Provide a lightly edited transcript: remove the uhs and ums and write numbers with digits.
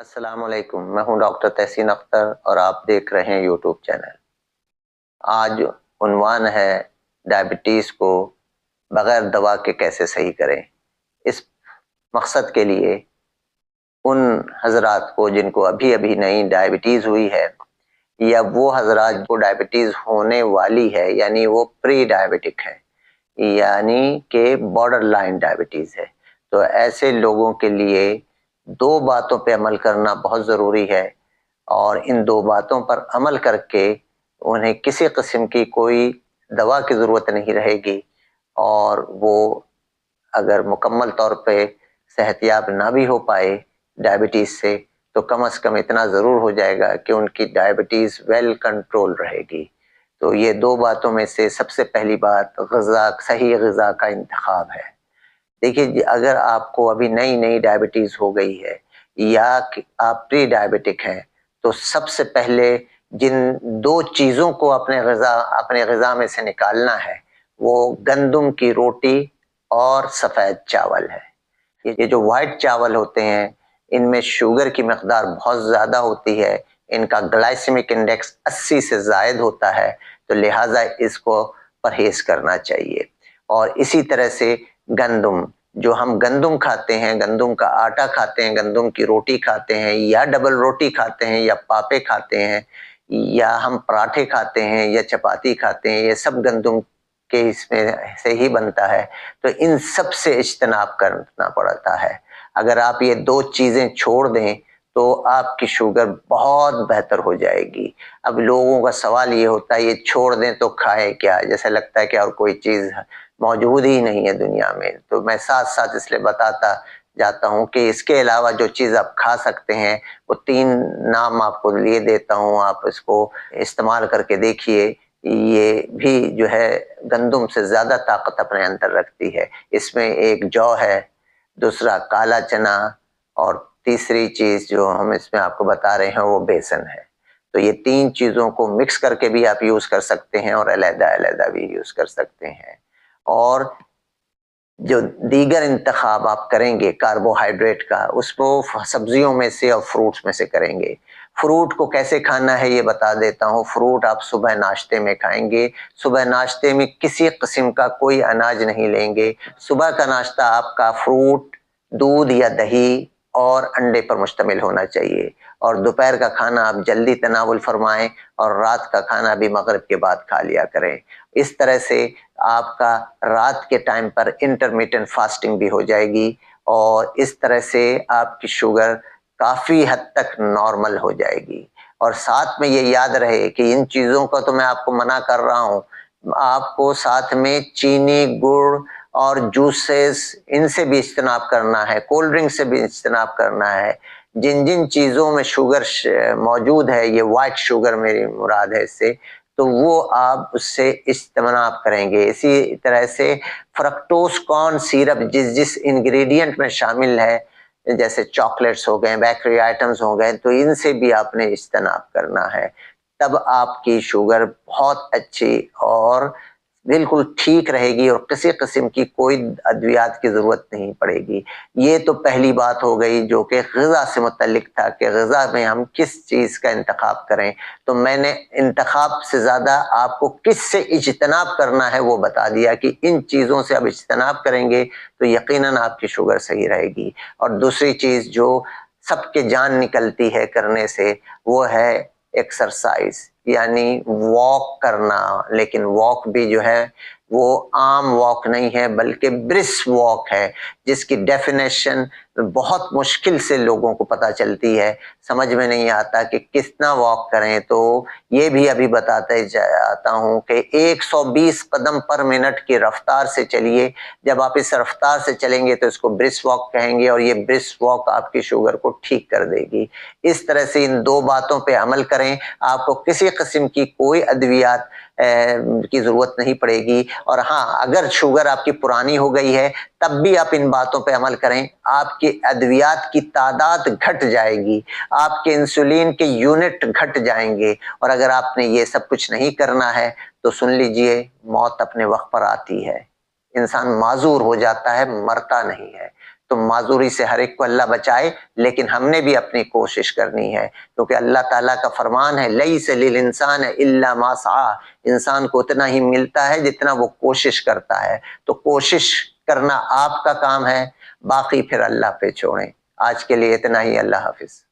अस्सलाम वालेकुम। मैं हूं डॉक्टर तहसीन अख्तर और आप देख रहे हैं यूट्यूब चैनल। आज उन्वान है डायबिटीज़ को बगैर दवा के कैसे सही करें। इस मकसद के लिए उन हजरात को जिनको अभी अभी नई डायबिटीज़ हुई है या वो हजरात को डायबिटीज़ होने वाली है यानी वो प्री डायबिटिक है यानी कि बॉर्डर लाइन डायबिटीज़ है, तो ऐसे लोगों के लिए दो बातों पे अमल करना बहुत ज़रूरी है और इन दो बातों पर अमल करके उन्हें किसी किस्म की कोई दवा की ज़रूरत नहीं रहेगी और वो अगर मुकम्मल तौर पे सेहतयाब ना भी हो पाए डायबिटीज़ से तो कम से कम इतना ज़रूर हो जाएगा कि उनकी डायबिटीज़ वेल कंट्रोल रहेगी। तो ये दो बातों में से सबसे पहली बात ग़िज़ा, सही ग़िज़ा का इंतखाब है। देखिए, अगर आपको अभी नई नई डायबिटीज़ हो गई है या आप प्री डायबिटिक हैं तो सबसे पहले जिन दो चीज़ों को अपने ग़िज़ा में से निकालना है वो गंदम की रोटी और सफ़ेद चावल है। ये जो वाइट चावल होते हैं इनमें शुगर की मकदार बहुत ज़्यादा होती है, इनका ग्लाइसेमिक इंडेक्स 80 से ज़ायद होता है, तो लिहाजा इसको परहेज़ करना चाहिए। और इसी तरह से गंदम, जो हम गंदम खाते हैं, गंदम का आटा खाते हैं, गंदम की रोटी खाते हैं या डबल रोटी खाते हैं या पापे खाते हैं या हम पराठे खाते हैं या चपाती खाते हैं, ये सब गंदम के इसमें से ही बनता है, तो इन सब से इज्तनाब करना पड़ता है। अगर आप ये दो चीज़ें छोड़ दें तो आपकी शुगर बहुत बेहतर हो जाएगी। अब लोगों का सवाल ये होता है ये छोड़ दें तो खाएं क्या, जैसे लगता है कि और कोई चीज़ मौजूद ही नहीं है दुनिया में। तो मैं साथ साथ इसलिए बताता जाता हूँ कि इसके अलावा जो चीज़ आप खा सकते हैं वो 3 नाम आपको लिए देता हूँ, आप इसको इस्तेमाल करके देखिए। ये भी जो है गंदम से ज़्यादा ताकत अपने अंदर रखती है। इसमें एक जौ है, दूसरा काला चना और तीसरी चीज़ जो हम इसमें आपको बता रहे हैं वो बेसन है। तो ये 3 चीज़ों को मिक्स करके भी आप यूज़ कर सकते हैं और अलग-अलग भी यूज़ कर सकते हैं। और जो दीगर इंतखाब आप करेंगे कार्बोहाइड्रेट का, उसको सब्जियों में से और फ्रूट्स में से करेंगे। फ्रूट को कैसे खाना है ये बता देता हूँ। फ्रूट आप सुबह नाश्ते में खाएंगे। सुबह नाश्ते में किसी किस्म का कोई अनाज नहीं लेंगे। सुबह का नाश्ता आपका फ्रूट, दूध या दही और अंडे पर मुश्तमिल होना चाहिए और दोपहर का खाना आप जल्दी तनावुल फरमाएं और रात का खाना भी मगरिब के बाद खा लिया करें। इस तरह से आपका रात के टाइम पर इंटरमिटेंट फास्टिंग भी हो जाएगी और इस तरह से आपकी शुगर काफ़ी हद तक नॉर्मल हो जाएगी। और साथ में ये याद रहे कि इन चीज़ों का तो मैं आपको मना कर रहा हूँ, आपको साथ में चीनी, गुड़ और जूसेस इनसे भी इज्तनाब करना है, कोल्ड ड्रिंक से भी इज्तनाब करना है। जिन जिन चीज़ों में शुगर मौजूद है, ये वाइट शुगर मेरी मुराद है इससे, तो वो आप उससे इज्तनाब करेंगे। इसी तरह से फ्रक्टोज कॉर्न सिरप जिस जिस इंग्रेडिएंट में शामिल है, जैसे चॉकलेट्स हो गए, बेकरी आइटम्स हो गए, तो इनसे भी आपने इज्तनाब करना है। तब आपकी शुगर बहुत अच्छी और बिल्कुल ठीक रहेगी और किसी किस्म की कोई अद्वियात की ज़रूरत नहीं पड़ेगी। ये तो पहली बात हो गई जो कि ग़िज़ा से मुतल्लिक था कि ग़िज़ा में हम किस चीज़ का इंतखाब करें। तो मैंने इंतखाब से ज़्यादा आपको किस से इज्तनाब करना है वो बता दिया कि इन चीज़ों से आप इज्तनाब करेंगे तो यकीनन आपकी शुगर सही रहेगी। और दूसरी चीज़ जो सबके जान निकलती है करने से वो है एक्सरसाइज, यानी वॉक करना। लेकिन वॉक भी जो है वो आम वॉक नहीं है बल्कि ब्रिस्क वॉक है, जिसकी डेफिनेशन बहुत मुश्किल से लोगों को पता चलती है। समझ में नहीं आता कि कितना वॉक करें, तो ये भी अभी बताते जाता हूँ कि 120 कदम पर मिनट की रफ्तार से चलिए। जब आप इस रफ्तार से चलेंगे तो इसको ब्रिस्क वॉक कहेंगे और ये ब्रिस्क वॉक आपकी शुगर को ठीक कर देगी। इस तरह से इन दो बातों पे अमल करें, आपको किसी किस्म की कोई अद्वियात की ज़रूरत नहीं पड़ेगी। और हाँ, अगर शुगर आपकी पुरानी हो गई है तब भी आप इन बातों पे अमल करें, आपकी अद्वियात की तादाद घट जाएगी, आपके इंसुलिन के यूनिट घट जाएंगे। और अगर आपने ये सब कुछ नहीं करना है तो सुन लीजिए, मौत अपने वक्त पर आती है, इंसान माजूर हो जाता है, मरता नहीं है। تو معذوری سے ہر ایک کو اللہ بچائے، لیکن ہم نے بھی اپنی کوشش کرنی ہے، کیونکہ اللہ تعالیٰ کا فرمان ہے لیس للانسان الا ما سعی، انسان کو اتنا ہی ملتا ہے جتنا وہ کوشش کرتا ہے، تو کوشش کرنا آپ کا کام ہے، باقی پھر اللہ پہ چھوڑیں۔ آج کے لیے اتنا ہی، اللہ حافظ۔